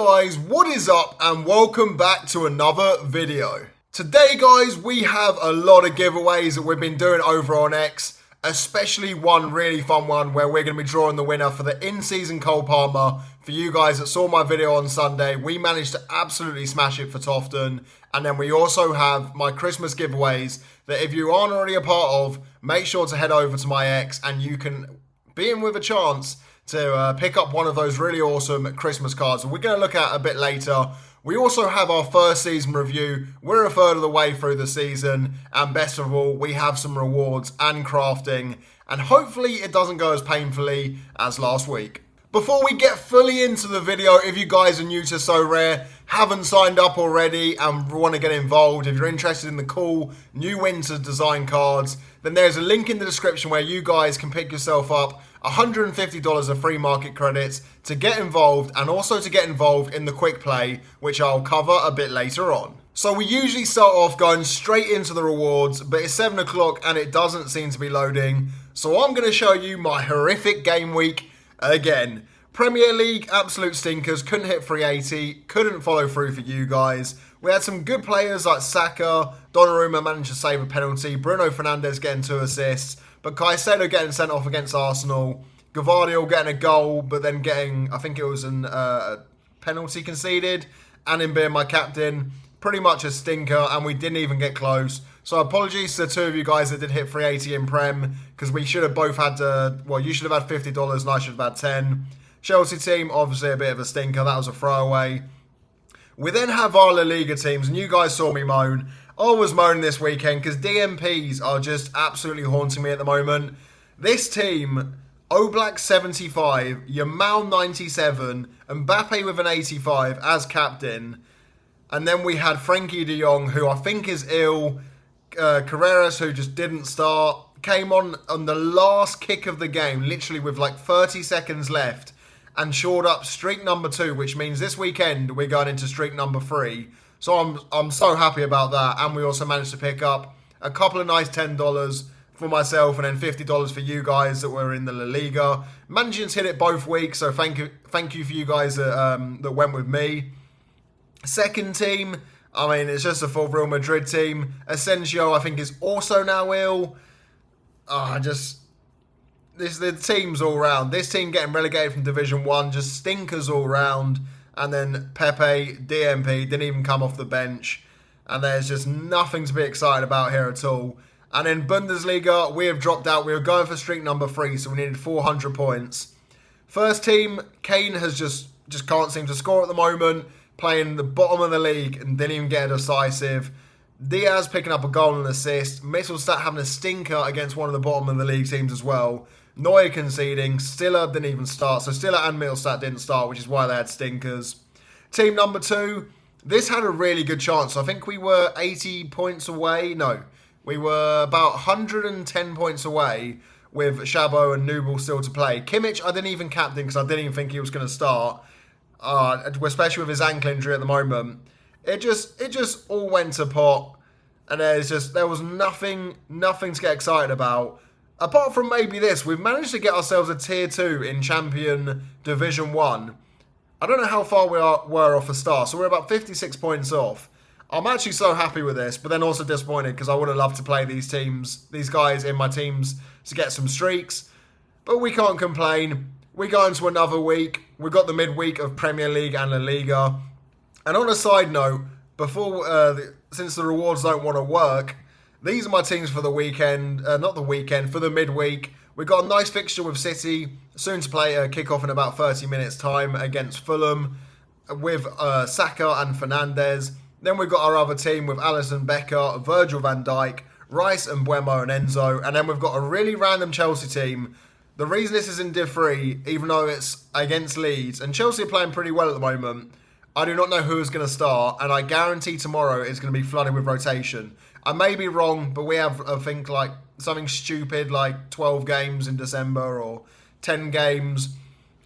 Guys, what is up and welcome back to another video. Today guys, we have a lot of giveaways that we've been doing over on X, especially one really fun one where we're going to be drawing the winner for the in-season Cole Palmer. For you guys that saw my video on Sunday, we managed to absolutely smash it for Tofton. And then we also have my Christmas giveaways that if you aren't already a part of, make sure to head over to my X and you can be in with a chance to pick up one of those really awesome Christmas cards that we're going to look at a bit later. We also have our first season review. We're a third of the way through the season, and best of all, we have some rewards and crafting, and hopefully it doesn't go as painfully as last week. Before we get fully into the video, if you guys are new to Sorare, haven't signed up already and want to get involved, if you're interested in the cool new winter design cards, then there's a link in the description where you guys can pick yourself up $150 of free market credits to get involved, and also to get involved in the quick play, which I'll cover a bit later on. So we usually start off going straight into the rewards, but it's 7 o'clock and it doesn't seem to be loading. So I'm going to show you my horrific game week again. Premier League, absolute stinkers, couldn't hit 380, couldn't follow through for you guys. We had some good players like Saka, Donnarumma managed to save a penalty, Bruno Fernandes getting 2 assists, but Caicedo getting sent off against Arsenal, Gavardiol getting a goal, but then getting, I think it was a penalty conceded, and him being my captain, pretty much a stinker, and we didn't even get close. So apologies to the two of you guys that did hit 380 in Prem, because we should have both had well, you should have had $50 and I should have had 10. Chelsea team, obviously a bit of a stinker, that was a throwaway. We then have our La Liga teams, and you guys saw me moan. I was moaning this weekend because DMPs are just absolutely haunting me at the moment. This team, Oblak 75, Yamal 97, Mbappe with an 85 as captain. And then we had Frankie de Jong, who I think is ill. Carreras, who just didn't start, came on the last kick of the game, literally with like 30 seconds left, and shored up streak number 2, which means this weekend we're going into streak number 3. So I'm so happy about that. And we also managed to pick up a couple of nice $10 for myself and then $50 for you guys that were in the La Liga. Managing to hit it both weeks, so thank you for you guys that went with me. Second team, I mean, it's just a full Real Madrid team. Asensio, I think, is also now ill. The team's all round. This team getting relegated from Division 1, just stinkers all round. And then Pepe, DMP, didn't even come off the bench. And there's just nothing to be excited about here at all. And in Bundesliga, we have dropped out. We were going for streak number 3, so we needed 400 points. First team, Kane has just can't seem to score at the moment. Playing the bottom of the league and didn't even get a decisive. Diaz picking up a goal and assist. Mittelstadt having a stinker against one of the bottom of the league teams as well. Neuer conceding. Stiller didn't even start. So Stiller and Mittelstadt didn't start, which is why they had stinkers. Team number 2. This had a really good chance. I think we were 80 points away. No, we were about 110 points away with Szabo and Nubel still to play. Kimmich, I didn't even captain because I didn't even think he was going to start. Especially with his ankle injury at the moment. It just all went to pot. And there was nothing to get excited about. Apart from maybe this, we've managed to get ourselves a tier 2 in Champion Division 1. I don't know how far we were off the start, so we're about 56 points off. I'm actually so happy with this, but then also disappointed because I would have loved to play these guys in my teams to get some streaks. But we can't complain. We go into another week. We've got the midweek of Premier League and La Liga. And on a side note, since the rewards don't want to work, these are my teams for the weekend, for the midweek. We've got a nice fixture with City, soon to play a kick-off in about 30 minutes time against Fulham, with Saka and Fernandes. Then we've got our other team with Alisson Becker, Virgil van Dijk, Rice and Buemo and Enzo. And then we've got a really random Chelsea team. The reason this is in Div 3, even though it's against Leeds, and Chelsea are playing pretty well at the moment, I do not know who is going to start, and I guarantee tomorrow it's going to be flooded with rotation. I may be wrong, but we have, I think, like something stupid like 12 games in December or 10 games.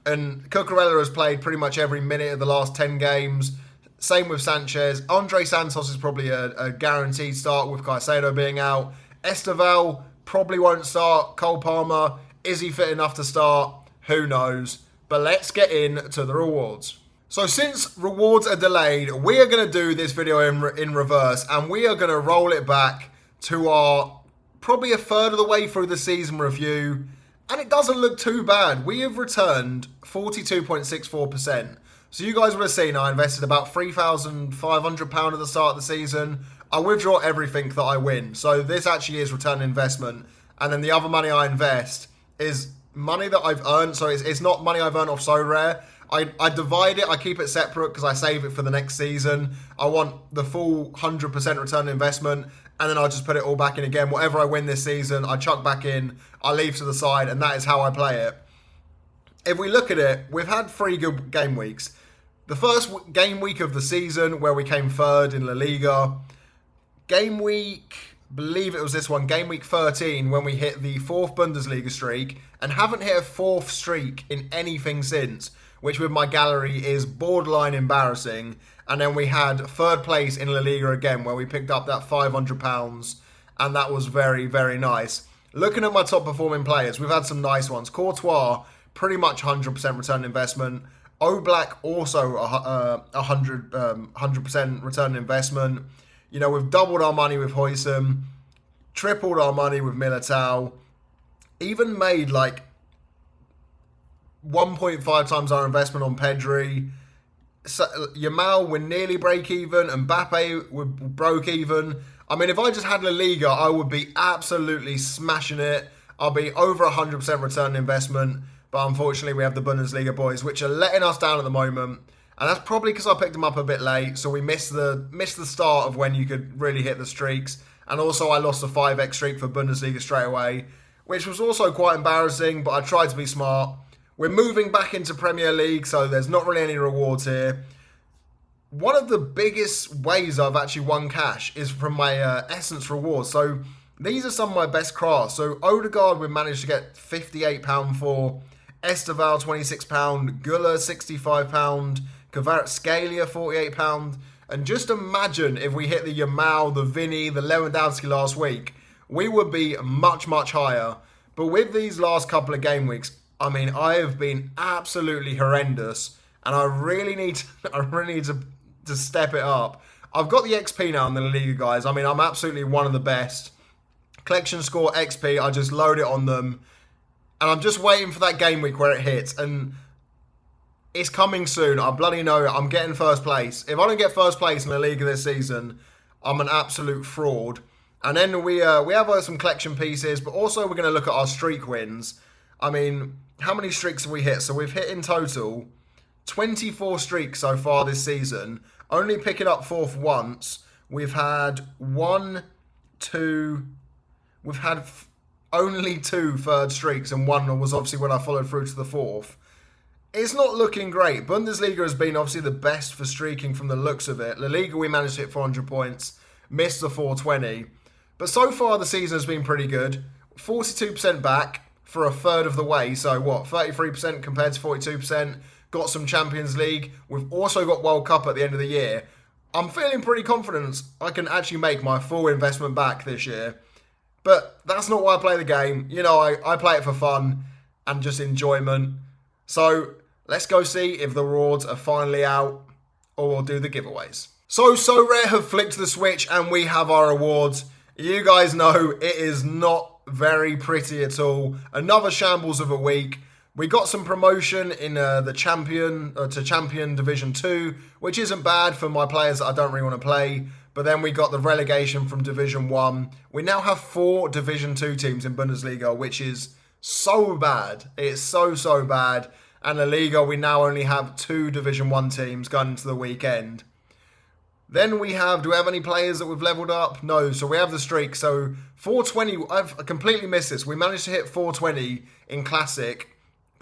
And Cucurella has played pretty much every minute of the last 10 games. Same with Sanchez. Andre Santos is probably a guaranteed start with Caicedo being out. Esteval probably won't start. Cole Palmer, is he fit enough to start? Who knows? But let's get into the rewards. So since rewards are delayed, we are going to do this video in reverse, and we are going to roll it back to our probably a third of the way through the season review, and it doesn't look too bad. We have returned 42.64%. So you guys would have seen I invested about £3,500 at the start of the season. I withdraw everything that I win. So this actually is return on investment. And then the other money I invest is money that I've earned. So it's not money I've earned off Sorare. I divide it. I keep it separate because I save it for the next season. I want the full 100% return on investment. And then I'll just put it all back in again. Whatever I win this season, I chuck back in. I leave to the side. And that is how I play it. If we look at it, we've had 3 good game weeks. The first game week of the season where we came third in La Liga. Game week, believe it was this one, game week 13 when we hit the 4th Bundesliga streak and haven't hit a 4th streak in anything since, which with my gallery is borderline embarrassing. And then we had 3rd place in La Liga again where we picked up that £500 and that was very, very nice. Looking at my top performing players, we've had some nice ones. Courtois, pretty much 100% return on investment. Oblak also 100% return on investment. You know, we've doubled our money with Huijsen, tripled our money with Militao, even made like 1.5 times our investment on Pedri. So, Yamal, we're nearly break even, and Mbappe, we're broke even. I mean, if I just had La Liga, I would be absolutely smashing it. I'll be over 100% return on investment. But unfortunately, we have the Bundesliga boys, which are letting us down at the moment. And that's probably because I picked them up a bit late. So we missed the start of when you could really hit the streaks. And also, I lost a 5x streak for Bundesliga straight away, which was also quite embarrassing. But I tried to be smart. We're moving back into Premier League, so there's not really any rewards here. One of the biggest ways I've actually won cash is from my Essence rewards. So these are some of my best crafts. So Odegaard, we managed to get £58 for. Esteval, £26, Guller, £65, Kvaratskhelia, £48. And just imagine if we hit the Yamal, the Vinny, the Lewandowski last week, we would be much, much higher. But with these last couple of game weeks, I mean, I have been absolutely horrendous. And I really need to step it up. I've got the XP now in the Liga, guys. I mean, I'm absolutely one of the best. Collection score, XP, I just load it on them. And I'm just waiting for that game week where it hits. And it's coming soon. I bloody know I'm getting first place. If I don't get first place in the Liga this season, I'm an absolute fraud. And then we have some collection pieces, but also we're going to look at our streak wins. I mean, how many streaks have we hit? So we've hit in total 24 streaks so far this season. Only picking up 4th once. We've had only 2 3rd streaks, and one was obviously when I followed through to the 4th. It's not looking great. Bundesliga has been obviously the best for streaking from the looks of it. La Liga, we managed to hit 400 points, missed the 420. But so far the season has been pretty good. 42% back for a third of the way. So what, 33% compared to 42%. Got some Champions League. We've also got World Cup at the end of the year. I'm feeling pretty confident I can actually make my full investment back this year. But that's not why I play the game. You know, I play it for fun and just enjoyment. So let's go see if the rewards are finally out, or we'll do the giveaways. So Sorare have flicked the switch and we have our rewards. You guys know it is not very pretty at all. Another shambles of a week. We got some promotion in the Champion Division 2, which isn't bad for my players that I don't really want to play. But then we got the relegation from Division 1. We now have 4 Division 2 teams in Bundesliga, which is so bad. It's so bad. And La Liga, we now only have 2 Division 1 teams going into the weekend. Then do we have any players that we've leveled up? No, so we have the streak. So 420, I've completely missed this. We managed to hit 420 in Classic,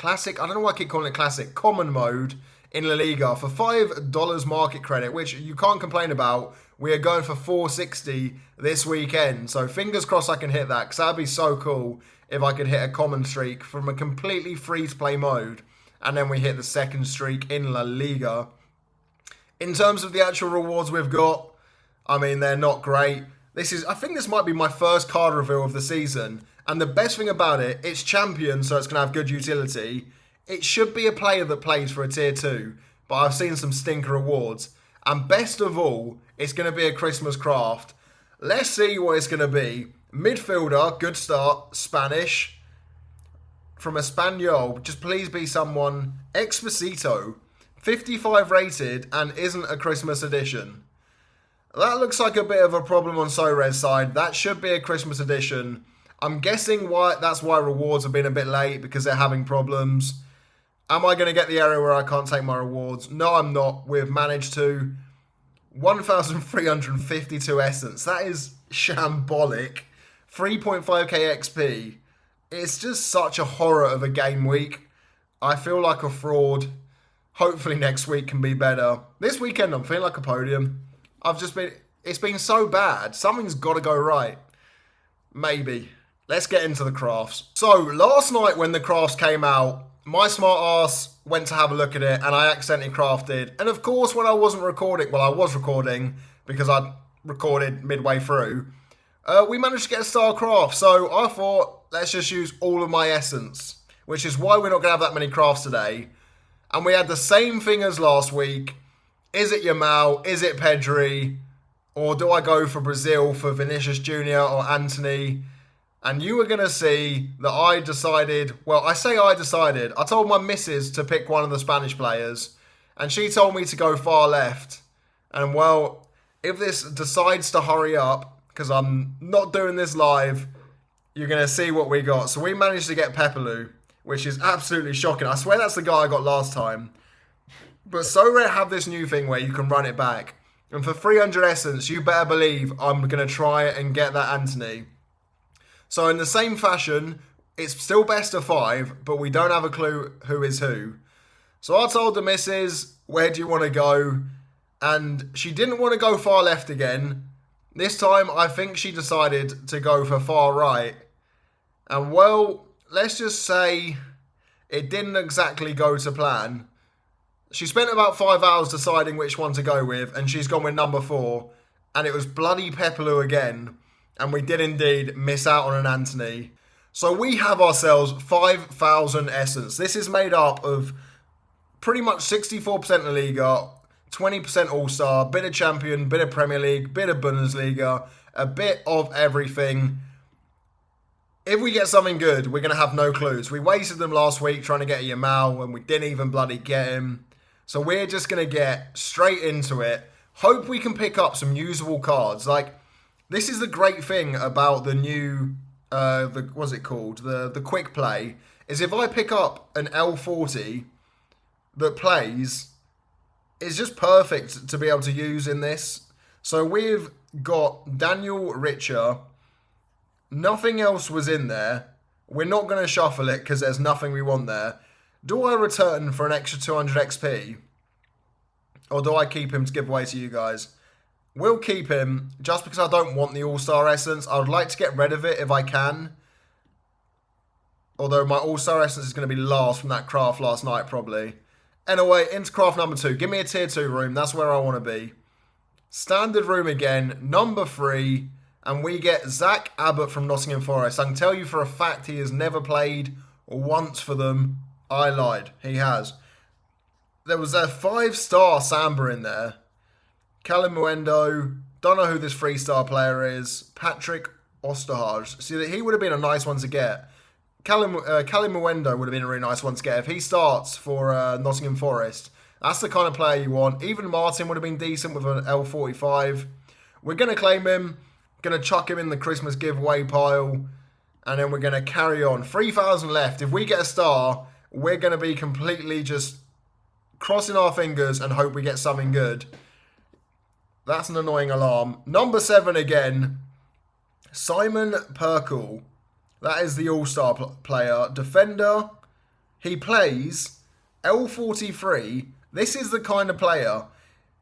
I don't know why I keep calling it Classic, Common Mode in La Liga for $5 market credit, which you can't complain about. We are going for 460 this weekend. So fingers crossed I can hit that, because that'd be so cool if I could hit a common streak from a completely free-to-play mode. And then we hit the 2nd streak in La Liga. In terms of the actual rewards we've got, I mean, they're not great. I think this might be my first card reveal of the season. And the best thing about it, it's champion, so it's going to have good utility. It should be a player that plays for a tier 2. But but I've seen some stinker rewards. And best of all, it's going to be a Christmas craft. Let's see what it's going to be. Midfielder, good start, Spanish. From Espanol, just please be someone. Exposito, 55 rated and isn't a Christmas edition. That looks like a bit of a problem on Sorare's side. That should be a Christmas edition. I'm guessing that's why rewards have been a bit late, because they're having problems. Am I going to get the area where I can't take my rewards? No, I'm not. We've managed to. 1,352 essence. That is shambolic. 3.5k XP. It's just such a horror of a game week. I feel like a fraud. Hopefully next week can be better. This weekend I'm feeling like a podium. It's been so bad. Something's got to go right. Maybe. Let's get into the crafts. So, last night when the crafts came out, my smart ass went to have a look at it and I accidentally crafted. And of course, when I wasn't recording, well, I was recording because I recorded midway through, we managed to get a star craft. So I thought, let's just use all of my essence, which is why we're not going to have that many crafts today. And we had the same thing as last week. Is it Yamal? Is it Pedri? Or do I go for Brazil for Vinicius Jr. or Anthony? And you were going to see that I decided, I told my missus to pick one of the Spanish players. And she told me to go far left. And well, if this decides to hurry up, because I'm not doing this live, you're going to see what we got. So we managed to get Pepelu, which is absolutely shocking. I swear that's the guy I got last time. But Sorare have this new thing where you can run it back. And for 300 essence, you better believe I'm going to try and get that Anthony. So in the same fashion, it's still best of 5, but we don't have a clue who is who. So I told the missus, where do you want to go? And she didn't want to go far left again. This time, I think she decided to go for far right. And well, let's just say it didn't exactly go to plan. She spent about 5 hours deciding which one to go with, and she's gone with number 4. And it was bloody Pepelu again. And we did indeed miss out on an Anthony. So we have ourselves 5,000 essence. This is made up of pretty much 64% La Liga, 20% All-Star, bit of Champion, bit of Premier League, bit of Bundesliga, a bit of everything. If we get something good, we're going to have no clues. We wasted them last week trying to get a Yamal and we didn't even bloody get him. So we're just going to get straight into it. Hope we can pick up some usable cards. Like, this is the great thing about the new, what's it called? The quick play, is if I pick up an L40 that plays, it's just perfect to be able to use in this. So we've got Daniel Richer. Nothing else was in there. We're not going to shuffle it because there's nothing we want there. Do I return for an extra 200 XP? Or do I keep him to give away to you guys? We'll keep him just because I don't want the All-Star Essence. I would like to get rid of it if I can. Although my All-Star Essence is going to be last from that craft last night probably. Anyway, into craft number 2. Give me a tier 2 room. That's where I want to be. Standard room again. Number 3. And we get Zach Abbott from Nottingham Forest. I can tell you for a fact he has never played once for them. I lied. He has. There was a 5-star Samba in there. Callum Muendo. Don't know who this 3-star player is. Patrick Osterhage. See, he would have been a nice one to get. Callum Muendo would have been a really nice one to get if he starts for Nottingham Forest. That's the kind of player you want. Even Martin would have been decent with an L45. We're going to claim him. Going to chuck him in the Christmas giveaway pile. And then we're going to carry on. 3,000 left. If we get a star, we're going to be completely just crossing our fingers and hope we get something good. That's an annoying alarm. Number 7 again. Simon Perkle. That is the all-star player. Defender. He plays L43. This is the kind of player.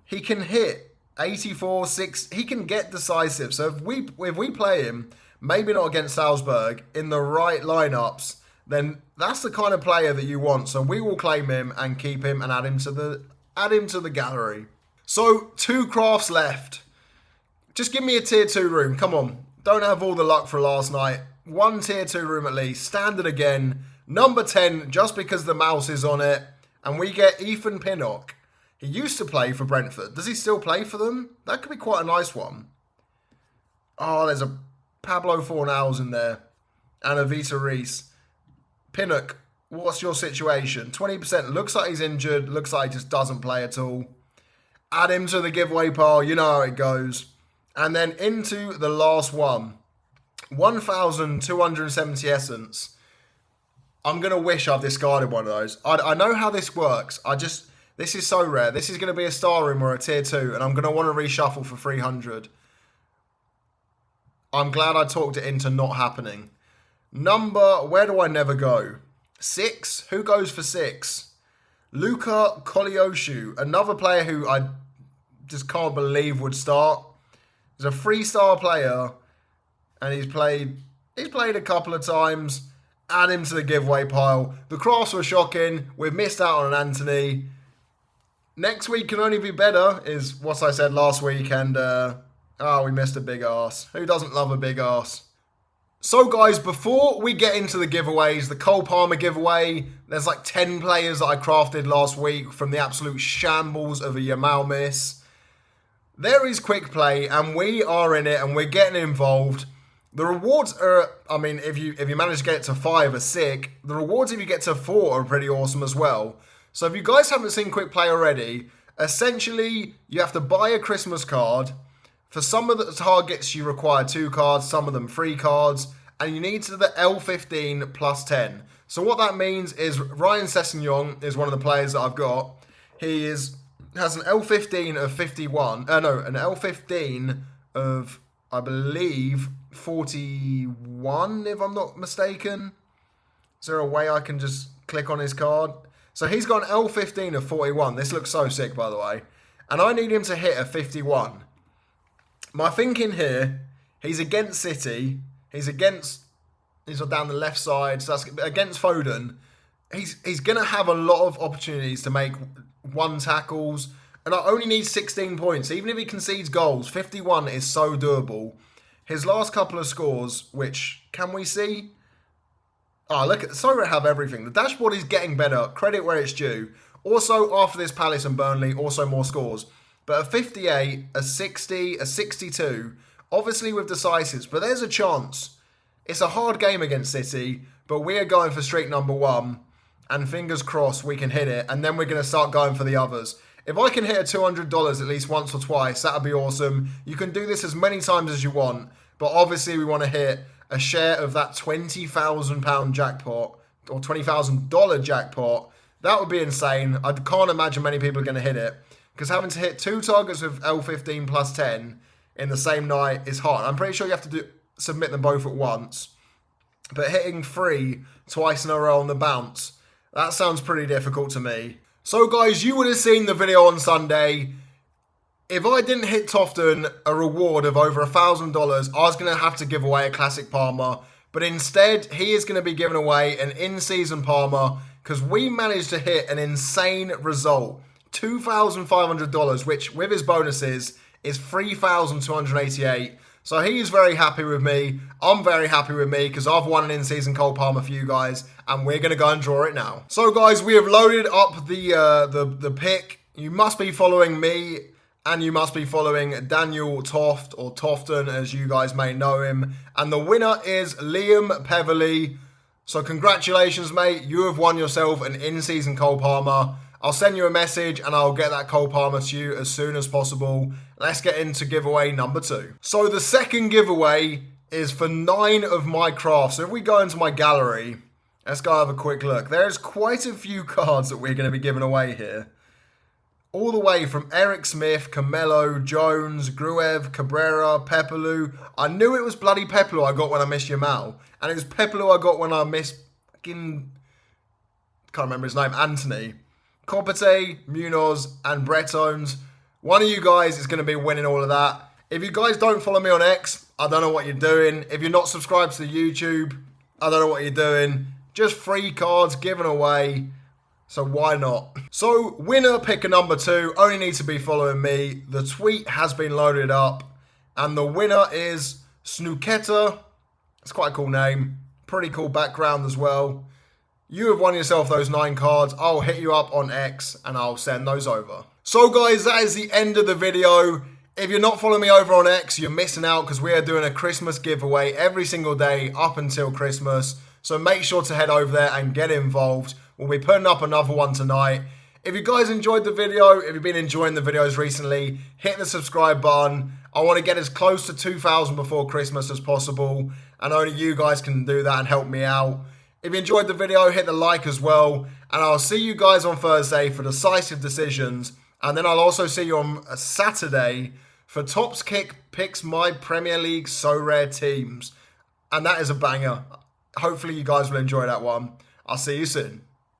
He can hit 84, 6. He can get decisive. So if we play him, maybe not against Salzburg, in the right lineups, then that's the kind of player that you want. So we will claim him and keep him and add him to the gallery. So 2 crafts left. Just give me a tier 2 room. Come on. Don't have all the luck for last night. 1 tier 2 room at least. Standard again. Number 10, just because the mouse is on it. And we get Ethan Pinnock. He used to play for Brentford. Does he still play for them? That could be quite a nice one. Oh, there's a Pablo Fornals in there. And a Vita Reese. Pinnock, what's your situation? 20%. Looks like he's injured. Looks like he just doesn't play at all. Add him to the giveaway pile. You know how it goes. And then into the last one. 1,270 essence. I'm going to wish I've discarded one of those. I know how this works. This is so rare. This is going to be a star room or a tier 2. And I'm going to want to reshuffle for 300. I'm glad I talked it into not happening. Where do I never go? 6? Who goes for 6? Luka Kolyoshu, another player who I just can't believe would start. He's a 3-star player, and he's played a couple of times. Add him to the giveaway pile. The crafts were shocking. We've missed out on an Anthony. Next week can only be better, is what I said last week, and we missed a big arse. Who doesn't love a big arse? So guys, before we get into the giveaways, the Cole Palmer giveaway, there's like 10 players that I crafted last week from the absolute shambles of a Yamal miss. There is quick play, and we are in it, and we're getting involved. The rewards are, I mean, if you manage to get to 5 are sick. The rewards if you get to 4 are pretty awesome as well. So if you guys haven't seen quick play already, essentially you have to buy a Christmas card. For some of the targets, you require 2 cards, some of them 3 cards, and you need to the L15 plus 10. So what that means is Ryan Sessegnon is one of the players that I've got. He has an L15 of 51. An L15 of, I believe, 41, if I'm not mistaken. Is there a way I can just click on his card? So he's got an L15 of 41. This looks so sick, by the way. And I need him to hit a 51. My thinking here, he's against City. He's down the left side, so that's against Foden. He's going to have a lot of opportunities to make 1 tackles, and I only need 16 points. Even if he concedes goals, 51 is so doable. His last couple of scores, which, can we see? Oh, look, Sorare have everything. The dashboard is getting better. Credit where it's due. Also, after this Palace and Burnley, also more scores. But a 58, a 60, a 62, obviously with decisives, but there's a chance. It's a hard game against City, but we are going for streak number 1, and fingers crossed we can hit it, and then we're going to start going for the others. If I can hit a $200 at least once or twice, that would be awesome. You can do this as many times as you want, but obviously we want to hit a share of that £20,000 jackpot, or $20,000 jackpot. That would be insane. I can't imagine many people are going to hit it. Because having to hit 2 targets with L15 plus 10 in the same night is hard. I'm pretty sure you have to submit them both at once. But hitting 3 twice in a row on the bounce, that sounds pretty difficult to me. So guys, you would have seen the video on Sunday. If I didn't hit Tofton a reward of over $1,000, I was going to have to give away a classic Palmer. But instead, he is going to be giving away an in-season Palmer because we managed to hit an insane result. $2,500, which with his bonuses is $3,288. So he is very happy with me. I'm very happy with me because I've won an in-season Cole Palmer for you guys, and we're going to go and draw it now. So guys, we have loaded up the pick. You must be following me, and you must be following Daniel Toft, or Tofton as you guys may know him. And the winner is Liam Peverley. So congratulations, mate. You have won yourself an in-season Cole Palmer. I'll send you a message and I'll get that Cole Palmer to you as soon as possible. Let's get into giveaway number 2. So the second giveaway is for 9 of my crafts. So if we go into my gallery, let's go have a quick look. There's quite a few cards that we're going to be giving away here. All the way from Eric Smith, Camelo, Jones, Gruev, Cabrera, Pepelu. I knew it was bloody Pepelu I got when I missed Yamal. And it was Pepelu I got when I missed can't remember his name, Anthony. Copete, Munoz, and Bretones. One of you guys is going to be winning all of that. If you guys don't follow me on X, I don't know what you're doing. If you're not subscribed to the YouTube, I don't know what you're doing. Just free cards given away. So why not? So winner picker number 2 only needs to be following me. The tweet has been loaded up. And the winner is Snooketta. It's quite a cool name. Pretty cool background as well. You have won yourself those 9 cards. I'll hit you up on X and I'll send those over. So guys, that is the end of the video. If you're not following me over on X, you're missing out because we are doing a Christmas giveaway every single day up until Christmas. So make sure to head over there and get involved. We'll be putting up another one tonight. If you guys enjoyed the video, if you've been enjoying the videos recently, hit the subscribe button. I want to get as close to 2,000 before Christmas as possible. And only you guys can do that and help me out. If you enjoyed the video, hit the like as well. And I'll see you guys on Thursday for decisive decisions. And then I'll also see you on a Saturday for Tops Kick picks my Premier League Sorare teams. And that is a banger. Hopefully you guys will enjoy that one. I'll see you soon.